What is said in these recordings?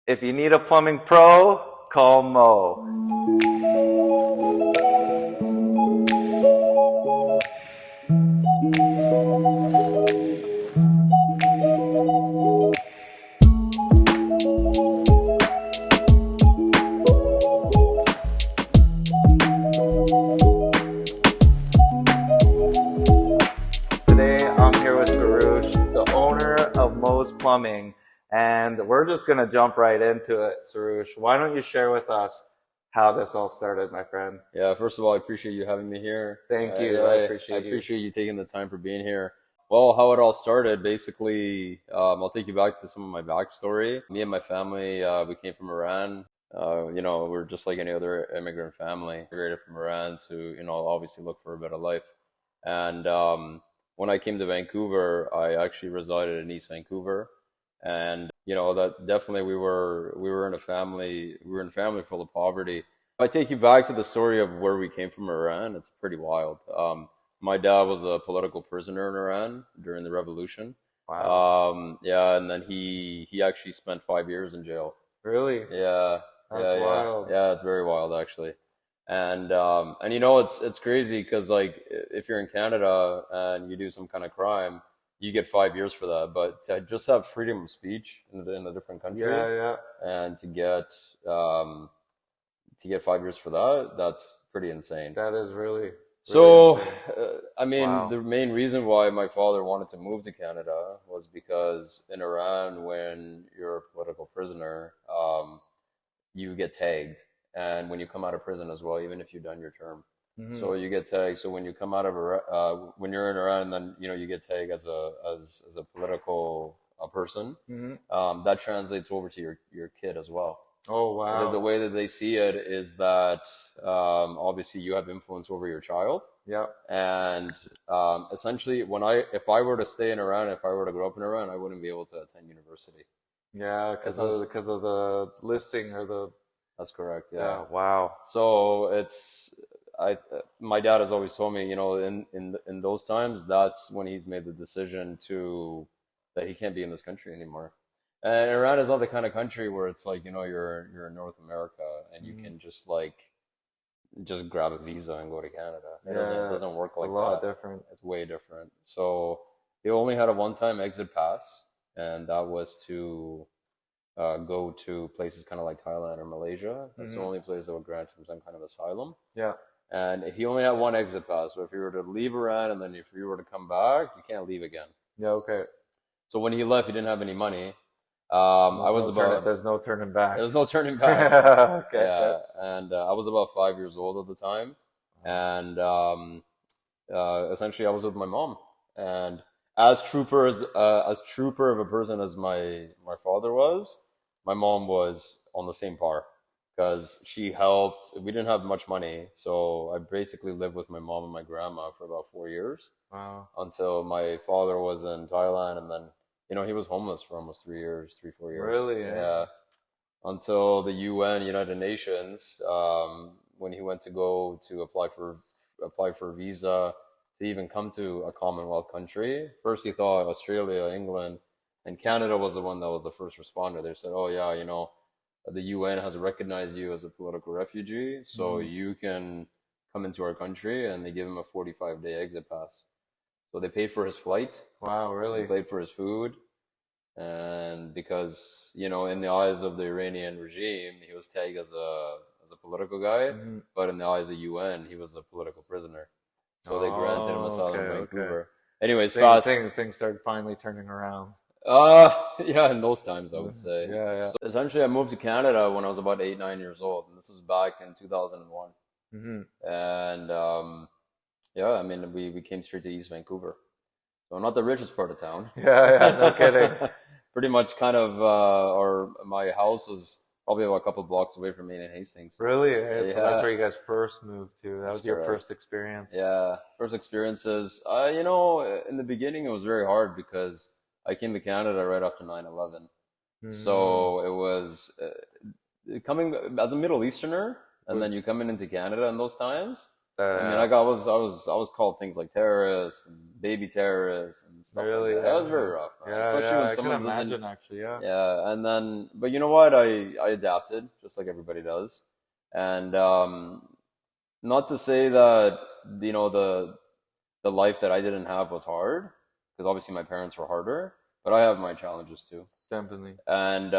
If you need a plumbing pro, call Mo. Today I'm here with Soroosh, the owner of Mo's Plumbing, and we're just going to jump right into it. Soroosh, why don't you share with us how this all started, my friend? Yeah, first of all, I appreciate you having me here. Thank you. I, I I appreciate you. appreciate you taking the time for being here. Well, how it all started, basically, I'll take you back to some of my backstory. Me and my family, we came from Iran. We're just like any other immigrant family. Migrated from Iran to, obviously look for a better life. And when I came to Vancouver, I actually resided in East Vancouver. And, that definitely we were in a family, we were in a family full of poverty. If I take you back to the story of where we came from Iran, it's pretty wild. My dad was a political prisoner in Iran during the revolution. Wow. Yeah, and then he actually spent 5 years in jail. Really? Yeah, That's wild. yeah. It's very wild actually. And it's crazy because like if you're in Canada and you do some kind of crime, you get 5 years for that. But to just have freedom of speech in a different country Yeah, yeah. and to get 5 years for that, that's pretty insane. That is really, really So, insane. I mean, Wow. the main reason why my father wanted to move to Canada was because in Iran, when you're a political prisoner, you get tagged. And when you come out of prison as well, even if you've done your term. Hmm. So you get tagged. So when you come out of when you're in Iran, then you get tagged as a political person. Hmm. That translates over to your kid as well. Oh, Because the wow. way that they see it is that obviously you have influence over your child, Yeah. and essentially, if I were to stay in Iran, if I were to grow up in Iran, I wouldn't be able to attend university. Yeah, because of the listing or the That's correct, yeah. yeah. Wow. So my dad has always told me, in those times, that's when he's made the decision that he can't be in this country anymore. And Iran is not the kind of country where it's like, you're in North America and you Hmm. can just grab a visa and go to Canada. Yeah, It doesn't work it's a like lot that. different. It's way different. So they only had a one-time exit pass, and that was to go to places kind of like Thailand or Malaysia. That's the Hmm. only place that would grant him some kind of asylum. Yeah. And he only had one exit pass. So if you were to leave Iran and then if you were to come back, you can't leave again. Yeah. Okay. So when he left, he didn't have any money. I was about, There's no turning back. there was no turning back. Okay. Okay. Yeah. And I was about 5 years old at the time. And essentially, I was with my mom. And as trooper of a person as my father was, my mom was on the same par because she helped. We didn't have much money, so I basically lived with my mom and my grandma for about 4 years Wow. until my father was in Thailand, and then he was homeless for almost 3 years, 3 4 years. Really? Eh? Yeah, until the UN, United Nations, when he went to go to apply for a visa to even come to a Commonwealth country. First, he thought Australia, England, and Canada was the one that was the first responder. They said, "Oh yeah, the UN has recognized you as a political refugee, so Hmm. you can come into our country," and they give him a 45-day exit pass. So they paid for his flight, Wow. they Really? paid for his food, and because in the eyes of the Iranian regime, he was tagged as a political guy, Hmm. but in the eyes of UN, he was a political prisoner. So they granted him Oh. Okay. asylum in Okay. Vancouver. Anyways, fast. Things started finally turning around. Yeah, in those times, I would say. Yeah. Yeah. So essentially, I moved to Canada when I was about 8, 9 years old, and this was back in 2001. Hmm. And yeah, I mean, we came straight to East Vancouver, so not the richest part of town. Yeah. Yeah. No kidding. Pretty much, kind of, or my house was probably about a couple blocks away from Maine and Hastings. Really? Eh? So that's Yeah, where you guys first moved to. That that's was your correct. first experience. Yeah, first experiences. In the beginning, it was very hard because I came to Canada right after 9/11. Hmm. So it was coming as a Middle Easterner, and Was then you coming into Canada in those times. I mean, Uh, I was called things like terrorist and baby terrorist and stuff like really? that. It was very rough, man. Yeah, Especially yeah. when I can someone doesn't. imagine actually. Yeah. Yeah, and then, but you know what? I adapted just like everybody does, and not to say that you know the life that I didn't have was hard, because obviously my parents were harder, but I have my challenges too. Definitely. And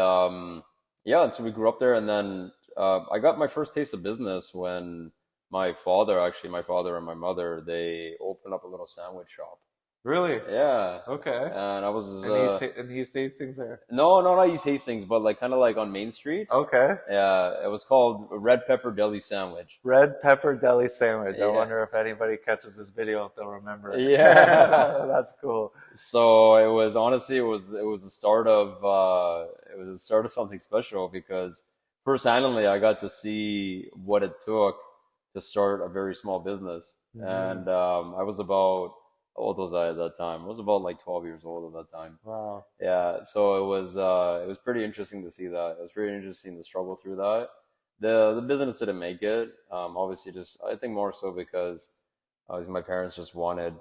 yeah, and so we grew up there, and then I got my first taste of business when my father and my mother, they opened up a little sandwich shop. Really? Yeah, Okay. and I was And he's Hastings there. no, not East Hastings, but like kind of like on Main Street. Okay. Yeah, it was called Red Pepper Deli Sandwich. Red pepper deli sandwich. I Yeah, wonder if anybody catches this video if they'll remember it. yeah. That's cool. So it was honestly it was the start of it was the start of something special because first-handedly I got to see what it took to start a very small business, Hmm. and I was about how old was I at that time? I was about like 12 years old at that time. Wow. Yeah, so it was pretty interesting to see that. It was pretty interesting to struggle through that. The business didn't make it. Obviously, just I think more so because my parents just wanted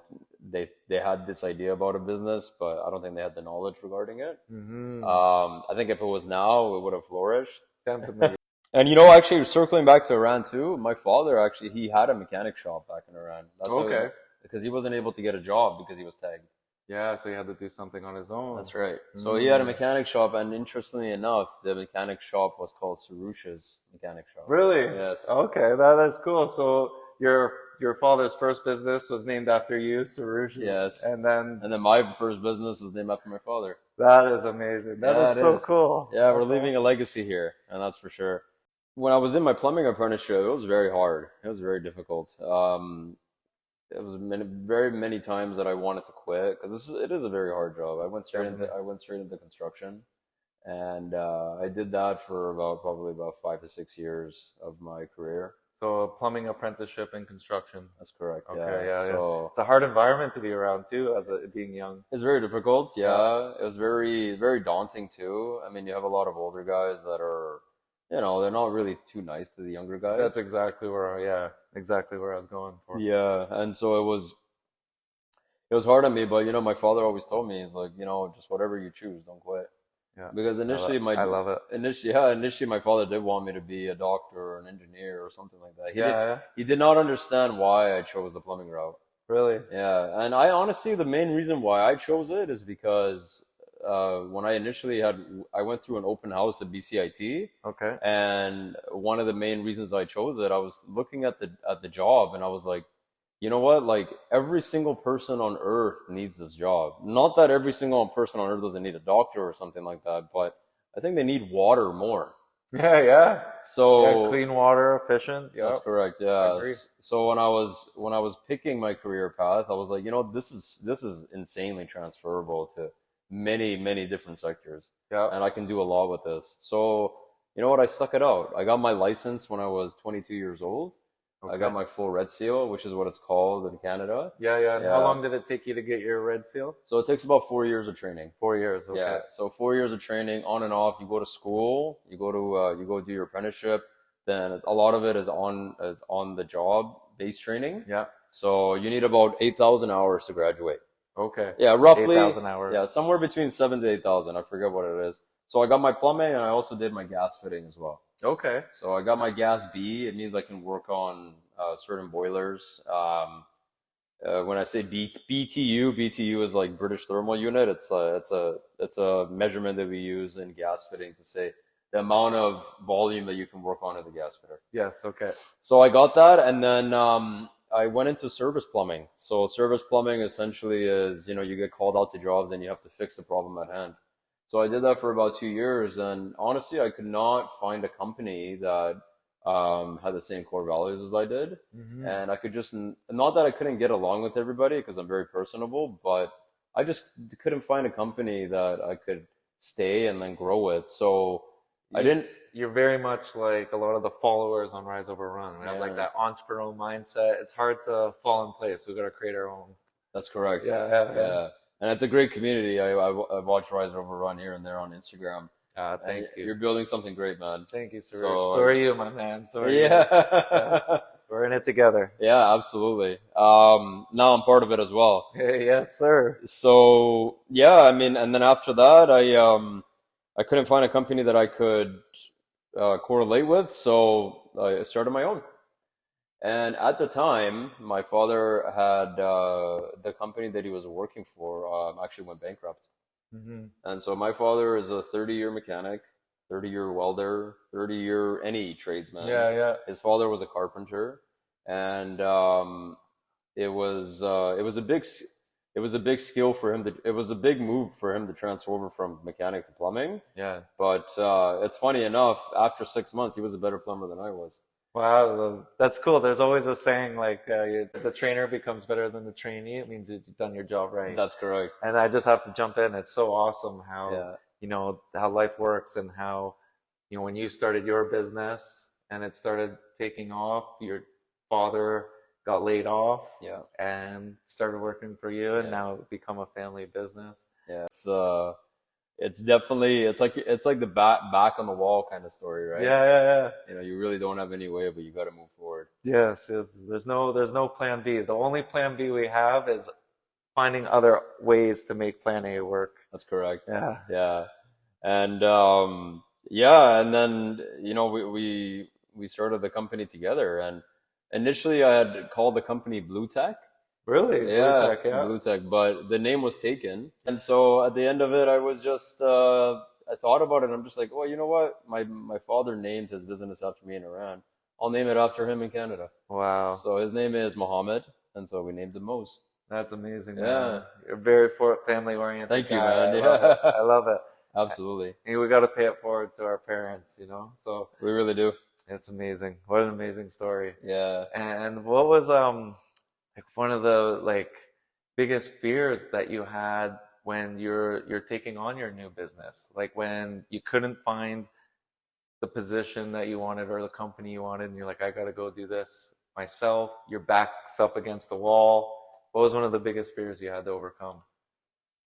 they had this idea about a business, but I don't think they had the knowledge regarding it. Hmm. I think if it was now, it would have flourished. Definitely. And you know, actually, circling back to Iran too, my father actually he had a mechanic shop back in Iran. That's how, Okay. because he wasn't able to get a job because he was tagged. Yeah, so he had to do something on his own. That's right. So he had a Mm. mechanic shop, and interestingly enough, the mechanic shop was called Soroosh's mechanic shop. Really? Yes. Okay, that is cool. So your father's first business was named after you, Soroosh, Yes. and then And then my first business was named after my father. that is amazing. That Yeah, is it so is. cool. Yeah, we're That's leaving a awesome. legacy here, and that's for sure. When I was in my plumbing apprenticeship, it was very hard. It was very difficult. It was very many times that I wanted to quit because it is a very hard job. Definitely. I went straight into construction, and I did that for about probably about 5 to 6 years of my career. So a plumbing apprenticeship in construction. That's correct. Okay, Yeah. yeah, yeah. So It's a hard environment to be around too, as being young. it's very difficult. Yeah, Yeah. It was very daunting too. I mean, you have a lot of older guys that are, you know, they're not really too nice to the younger that's guys. exactly where, yeah, exactly where I was going for. Yeah. And so it was hard on me, but you know, my father always told me, he's like, you know, just whatever you choose, don't quit. Yeah, Because I love it. initially my father did want me to be a doctor or an engineer or something like that. Yeah, yeah, He did not understand why I chose the plumbing route. really. Yeah, and I honestly, the main reason why I chose it is because when I went through an open house at BCIT, Okay. and one of the main reasons I chose it, I was looking at the job, and I was like, you know what? Like every single person on earth needs this job. Not that every single person on earth doesn't need a doctor or something like that, but I think they need water more. Yeah, yeah, yeah. So Clean water, efficient. that's Yep, correct. I Yeah. agree. So when I was picking my career path, I was like, you know, this is insanely transferable to many different sectors, Yep. and I can do a lot with this. So you know what? I stuck it out. I got my license when I was 22 years old. I got Okay. my full red seal, which is what it's called in Canada. Yeah, yeah. And how Yeah. long did it take you to get your red seal? So it takes about 4 years of training. 4 years. Yeah. Okay. So 4 years of training on and off. You go to school, you go do your apprenticeship. Then a lot of it is on the job based training. Yeah. So you need about 8,000 hours to graduate. Okay. Yeah, So roughly. 8,000 Yeah, hours. somewhere between 7 to 8,000. I forget what it is. So I got my plumbing and I also did my gas fitting as well. Okay. So I got my gas B. It means I can work on certain boilers. When I say BTU is like British Thermal Unit. It's a measurement that we use in gas fitting to say the amount of volume that you can work on as a gas fitter. Yes. Okay. So I got that, and then I went into service plumbing. So service plumbing essentially is, you know, you get called out to jobs and you have to fix the problem at hand. So I did that for about 2 years, and honestly, I could not find a company that had the same core values as I did. Hmm. And I could just, not that I couldn't get along with everybody because I'm very personable, but I just couldn't find a company that I could stay and then grow with. So I You, didn't, you're very much like a lot of the followers on Rise Over Run. We have like yeah, that entrepreneurial mindset. It's hard to fall in place. We got to create our own. that's correct. Yeah. Yeah. Yeah. Yeah. And it's a great community. I watch Rise Over Run here and there on Instagram. And Thank you. you're building something great, man. Thank you, Soroosh. So So, are you, my man. So are you. yeah. Yes. We're in it together. Yeah, absolutely. Now I'm part of it as well. Yes, sir. So yeah, I mean, and then after that, I couldn't find a company that I could correlate with, so I started my own. And at the time, my father had the company that he was working for actually went bankrupt. Hmm. And so my father is a 30-year mechanic, 30-year welder, 30-year any tradesman. Yeah, yeah. His father was a carpenter, and it was a it was a big skill for him to it was a big move for him to transfer over from mechanic to plumbing. Yeah. But it's funny enough, after 6 months, he was a better plumber than I was. Wow, that's cool. There's always a saying like the trainer becomes better than the trainee. It means you've done your job right. That's correct. And I just have to jump in. It's so awesome how, Yeah, how life works and how, when you started your business and it started taking off, your father got laid off yeah, and started working for you and yeah, now it become a family business. yeah. It's definitely it's like the back on the wall kind of story, right? Yeah, yeah, yeah. You really don't have any way, but you got to move forward. Yes, yes. There's no plan B. The only plan B we have is finding other ways to make plan A work. That's correct. Yeah. Yeah. And yeah, and then we started the company together, and initially I had called the company Blue Tech. Really? Blue Yeah, Tech, yeah. Blue Tech, but the name was taken. And so at the end of it, I was just I thought about it. And I'm just like, well, you know what? My father named his business after me in Iran. I'll name it after him in Canada. Wow. So his name is Mohammed, and so we named him Mose. That's amazing, Yeah. man. You're a very family oriented Thank you, guy. man. I love it. Yeah. I love it. Absolutely. And we got to pay it forward to our parents. So We really do. it's amazing. What an amazing story. Yeah. And what was like one of the biggest fears that you had when you're taking on your new business? Like when you couldn't find the position that you wanted or the company you wanted, and you're like, I got to go do this myself. Your back's up against the wall. What was one of the biggest fears you had to overcome?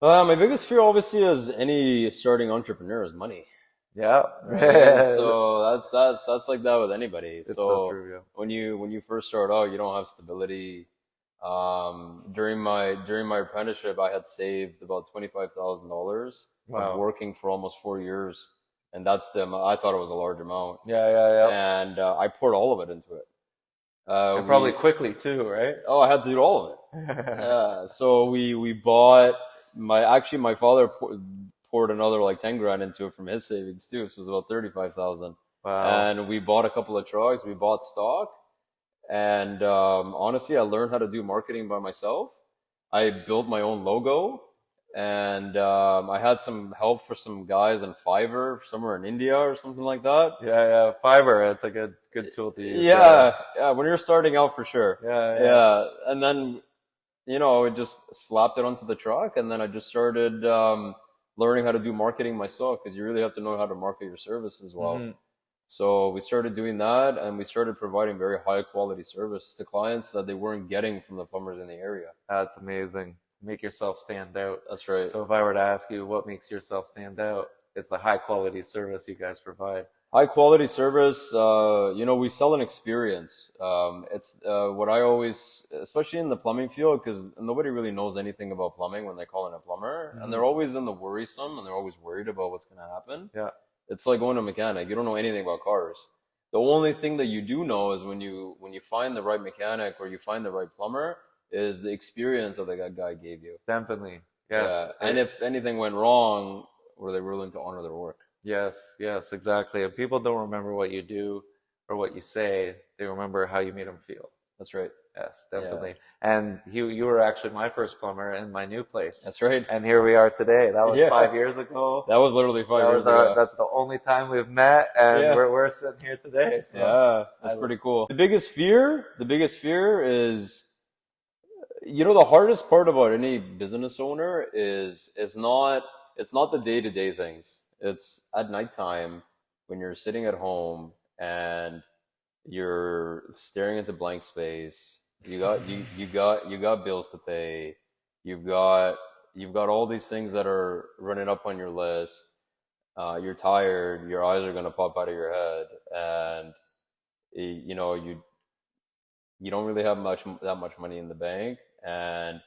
My biggest fear, obviously, as any starting entrepreneur, is money. Yeah. Right? So that's like that with anybody. It's so So true, yeah. when you first start out, you don't have stability. During my apprenticeship, I had saved about $25,000 of Wow. working for almost 4 years, and that's I thought it was a large amount, Yeah, yeah, yeah. and I poured all of it into it. And probably We quickly too, right? Oh, I had to do all of it. Yeah, so we bought my father poured another like 10 grand into it from his savings too, so it was about 35,000. Wow. And we bought a couple of trucks, we bought stock, and honestly, I learned how to do marketing by myself. I built my own logo, and I had some help for some guys in Fiverr somewhere in India or something like that. Yeah, yeah. Fiverr, it's a good tool to use. Yeah, yeah, when you're starting out for sure. Yeah, yeah. Yeah, and then I just slapped it onto the truck, and then I just started learning how to do marketing myself, because you really have to know how to market your service as well. Hmm. So we started doing that, and we started providing very high quality service to clients that they weren't getting from the plumbers in the area. That's amazing. Make yourself stand out. That's right. So if I were to ask you what makes yourself stand out, it's the high quality service you guys provide. High quality service, we sell an experience. It's what I always, especially in the plumbing field, because nobody really knows anything about plumbing when they call in a plumber, and they're always in the worrisome, and they're always worried about what's going to happen. Yeah. It's like going to a mechanic. You don't know anything about cars. The only thing that you do know is when you find the right mechanic or you find the right plumber, is the experience that that guy gave you. Definitely. Yes. Yeah. And if anything went wrong, were they willing to honor their work? Yes, yes, exactly. And people don't remember what you do or what you say. They remember how you made them feel. That's right. Yes, definitely. And you were actually my first plumber in my new place. That's right. And here we are today. That was 5 years ago. That was literally 5 years ago. That's the only time we've met, and we're sitting here today. So yeah, that's pretty cool. The biggest fear is, the hardest part about any business owner is it's not the day-to-day things. It's at nighttime when you're sitting at home and you're staring into blank space. You got bills to pay. You've got all these things that are running up on your list. You're tired. Your eyes are gonna pop out of your head, and you you don't really have that much money in the bank, and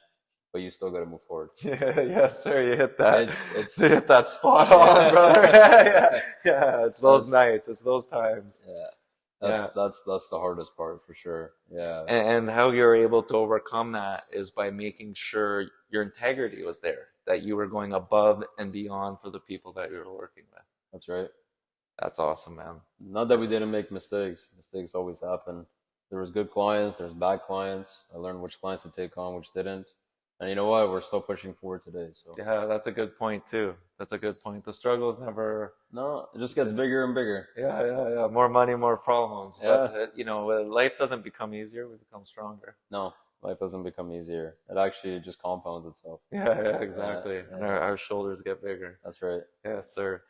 but you still got to move forward. Yeah, yes, sir. You hit that. You It's hit that spot on, brother. Yeah, yeah. yeah. It's those That's nights. It's those times. yeah. Yeah. That's the hardest part for sure. Yeah. And how you're able to overcome that is by making sure your integrity was there, that you were going above and beyond for the people that you were working with. That's right. That's awesome, man. Not that we didn't make mistakes. Mistakes always happen. There was good clients, there's bad clients. I learned which clients to take on, which didn't. And you know what? We're still pushing forward today. So Yeah, that's a good point too. That's a good point. The struggle is never, no, it just gets bigger and bigger. yeah, yeah, yeah. More money, more problems. Yeah. But, life doesn't become easier. We become stronger. No, life doesn't become easier. It actually just compounds itself. Yeah, yeah, exactly. Yeah, And our shoulders get bigger. that's right. Yes, sir.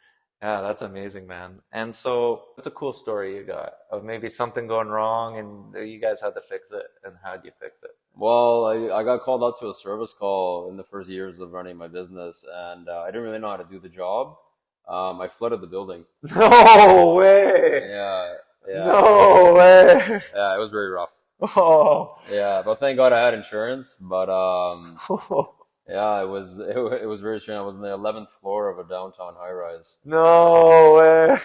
Yeah, that's amazing, man. And so it's a cool story you got of maybe something going wrong and you guys had to fix it. And how'd you fix it? Well, I got called out to a service call in the first years of running my business, and I didn't really know how to do the job. I flooded the building. No way. Yeah, yeah, No way. yeah. It was very rough. Oh. Yeah, but thank God I had insurance. But yeah, it was very strange. I was on the 11th floor of a downtown high rise. No way.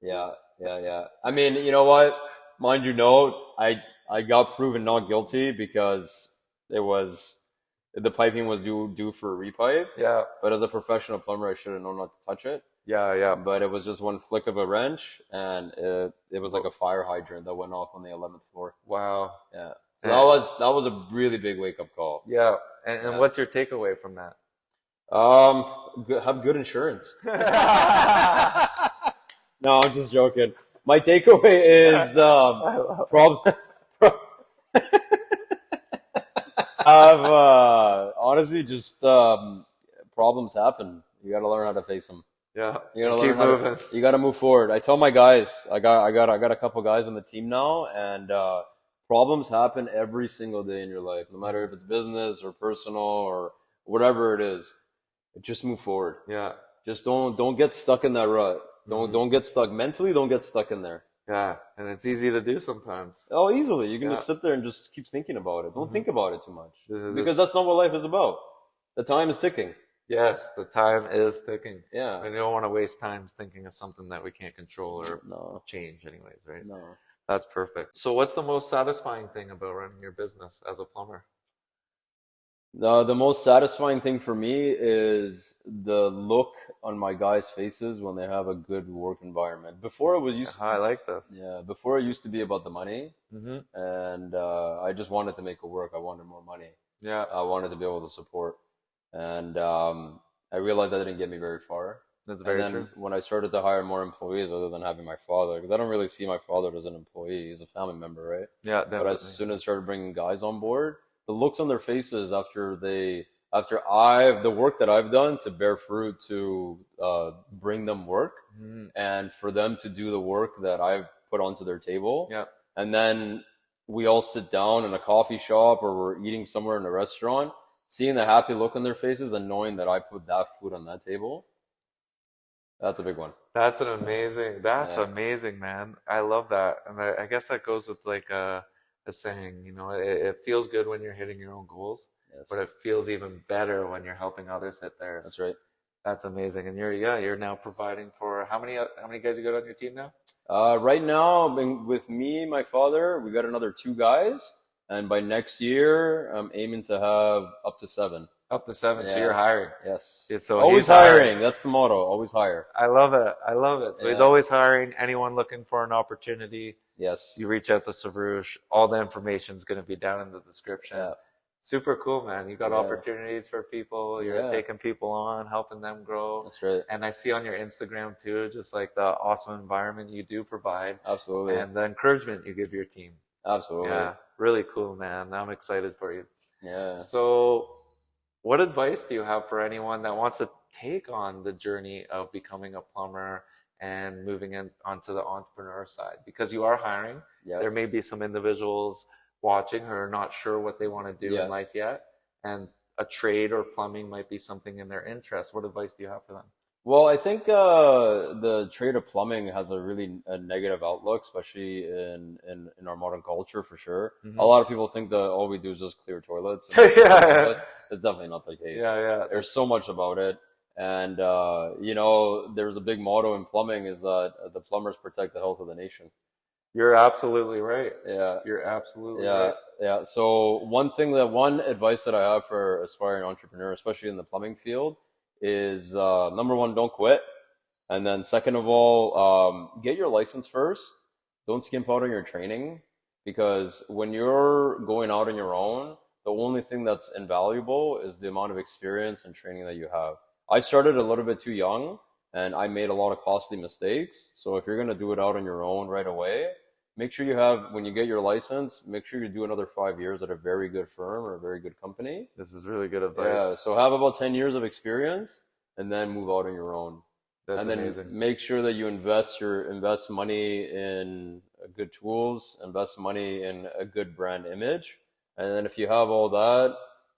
Yeah, yeah, yeah. I mean, you know what? Mind you, note, I got proven not guilty because the piping was due for a repipe. Yeah. But as a professional plumber, I should have known not to touch it. Yeah, yeah. But it was just one flick of a wrench, and it was like a fire hydrant that went off on the 11th floor. Wow. Yeah. So that was a really big wake up call. Yeah. And Yeah. what's your takeaway from that? Have good insurance. No, I'm just joking. My takeaway is problem. Have honestly just problems happen. You got to learn how to face them. Yeah. You got to Keep learn how moving. to. You got to move forward. I tell my guys, I got a couple guys on the team now, and problems happen every single day in your life, no matter if it's business or personal or whatever it is. Just move forward. Yeah. Just don't get stuck in that rut. Don't get stuck mentally. Don't get stuck in there. Yeah. And it's easy to do sometimes. Oh, easily. You can Yeah. just sit there and just keep thinking about it. Don't think about it too much This- because that's not what life is about. The time is ticking. Yes, the time is ticking. Yeah. And you don't want to waste time thinking of something that we can't control or No. change anyways, right? No. That's perfect. So what's the most satisfying thing about running your business as a plumber? The most satisfying thing for me is the look on my guys' faces when they have a good work environment. Before it was I like this. before it used to be about the money, Mm-hmm. and I just wanted to make it work. I wanted more money. Yeah, I wanted to be able to support, and I realized that didn't get me very far. that's And very then true. when I started to hire more employees other than having my father, because I don't really see my father as an employee, he's a family member, right? Yeah, But definitely. as soon as I started bringing guys on board, the looks on their faces after the work that I've done to bear fruit to bring them work Mhm. and for them to do the work that I've put onto their table, Yeah, and then we all sit down in a coffee shop or we're eating somewhere in a restaurant, seeing the happy look on their faces and knowing that I put that food on that table, that's a big one. that's that's Yeah. amazing, man. I love that. And I guess that goes with like a saying, it feels good when you're hitting your own goals, Yes, but it feels even better when you're helping others hit theirs. that's right. That's amazing. And you're now providing for how many guys you got on your team now? Right now, with me, my father, we got another 2 guys, and by next year, I'm aiming to have up to 7. Up to 7. So Yeah. you're hiring. Yes. Yeah, so Always he's hiring. hiring. That's the motto. Always hire. I love it. I love it. So he's Yeah. always hiring anyone looking for an opportunity. Yes. You reach out to Soroosh. All the information is going to be down in the description. Yeah. Super cool, man. You got Yeah. opportunities for people. You're Yeah. taking people on, helping them grow. That's right. And I see on your Instagram too, just like the awesome environment you do provide Absolutely. and the encouragement you give your team. Absolutely. Yeah, really cool, man. I'm excited for you. Yeah. So, what advice do you have for anyone that wants to take on the journey of becoming a plumber and moving onto the entrepreneur side? Because you are hiring. Yeah. There may be some individuals watching who are not sure what they want to do Yeah. in life yet, and a trade or plumbing might be something in their interest. What advice do you have for them? Well, I think the trade of plumbing has a really a negative outlook, especially in our modern culture for sure. A Hmm. lot of people think that all we do is just clear toilets and Yeah, fix the yeah, toilet. It's definitely not the case. yeah, yeah. There's so much about it. And there's a big motto in plumbing is that the plumbers protect the health of the nation. You're absolutely right. Yeah, You're absolutely yeah, right. yeah. So one advice that I have for aspiring entrepreneurs, especially in the plumbing field, is number one, don't quit. And then second of all, get your license first. Don't skimp out on your training because when you're going out on your own, the only thing that's invaluable is the amount of experience and training that you have. I started a little bit too young and I made a lot of costly mistakes. So if you're going to do it out on your own right away, make sure you have, when you get your license, make sure you do another 5 years at a very good firm or a very good company. This is really good Yeah. advice. So have about 10 years of experience and then move out on your own, That's and then amazing. make sure that you invest money in good tools, invest money in a good brand image, and then if you have all that,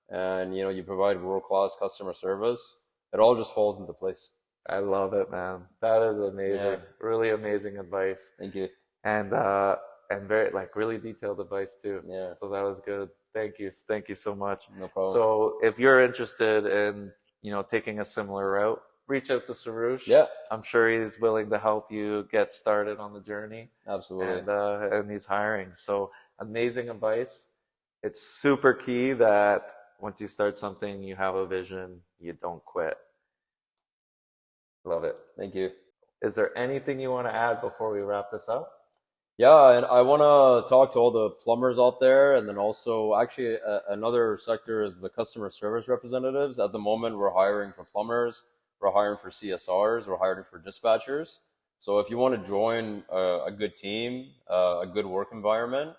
and you provide world class customer service, it all just falls into place. I love it, man. That is Yeah, amazing. Really amazing advice. thank you. And very like really detailed advice too. Yeah, So that was good. Thank you. Thank you so much. no problem. So if you're interested in, taking a similar route, reach out to Soroosh. Yeah, I'm sure he's willing to help you get started on the journey, absolutely. and he's hiring. So amazing advice. It's super key that once you start something, you have a vision, you don't quit. Love it. Thank you. Is there anything you want to add before we wrap this up? Yeah, and I want to talk to all the plumbers out there, and then also actually another sector is the customer service representatives. At the moment, we're hiring for plumbers, we're hiring for CSRs, we're hiring for dispatchers. So if you want to join a good team, a good work environment,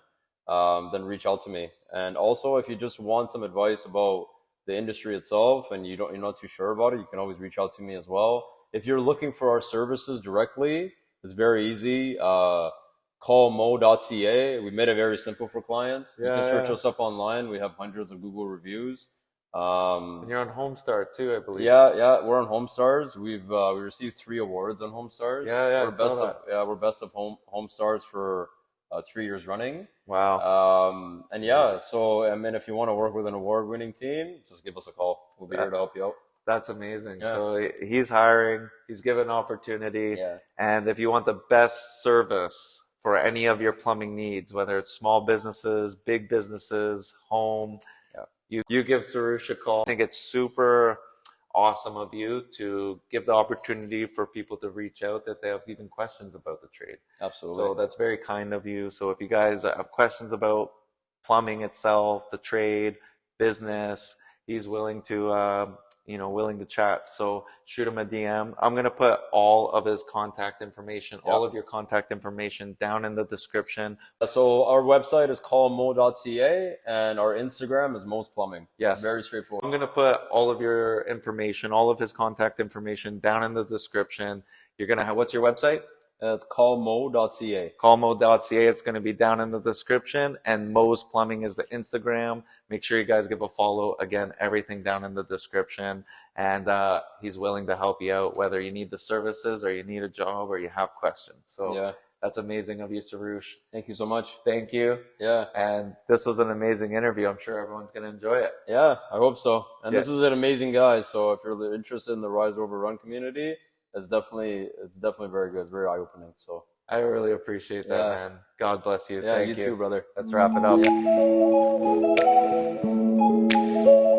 then reach out to me. And also, if you just want some advice about the industry itself and you're not too sure about it, you can always reach out to me as well. If you're looking for our services directly, it's very easy. Call mo.ca. We made it very simple for clients. You can Yeah, search yeah. us up online. We have hundreds of Google reviews. And you're on Homestar too, I believe. Yeah, we're on HomeStars. We received 3 awards on HomeStars. Yeah, yeah, I We're saw best of that. yeah we're best of HomeStars for 3 years running. Wow. And Amazing. yeah, so I mean, if you want to work with an award-winning team, just give us a call. We'll be here That, to help you out. that's amazing. Yeah, So he's hiring, he's given opportunity, yeah, and if you want the best service for any of your plumbing needs, whether it's small businesses, big businesses, home, yeah, you give Soroosh a call. I think it's super awesome of you to give the opportunity for people to reach out that they have even questions about the trade. absolutely. So that's very kind of you. So if you guys have questions about plumbing itself, the trade, business, he's willing to, willing to chat. So shoot him a DM. I'm gonna put all of his contact information, Yeah. all of your contact information down in the description. So our website is callmo.ca and our Instagram is Mo's Plumbing. Yes. Very straightforward. I'm gonna put all of your information, all of his contact information down in the description. You're gonna have, what's your website? It's callmo.ca. Callmo.ca. It's going to be down in the description. And Mo's Plumbing is the Instagram. Make sure you guys give a follow. Again, everything down in the description. And he's willing to help you out, whether you need the services or you need a job or you have questions. So Yeah. that's amazing of you, Soroosh. Thank you so much. Thank you. Yeah. And this was an amazing interview. I'm sure everyone's going to enjoy it. Yeah, I hope so. And Yeah. this is an amazing guy. So if you're interested in the Rise Over Run community, it's definitely very good. It's very eye opening. So I really appreciate that, yeah. man. God bless you. Yeah, Thank you too, brother. Let's wrap it up. Yeah.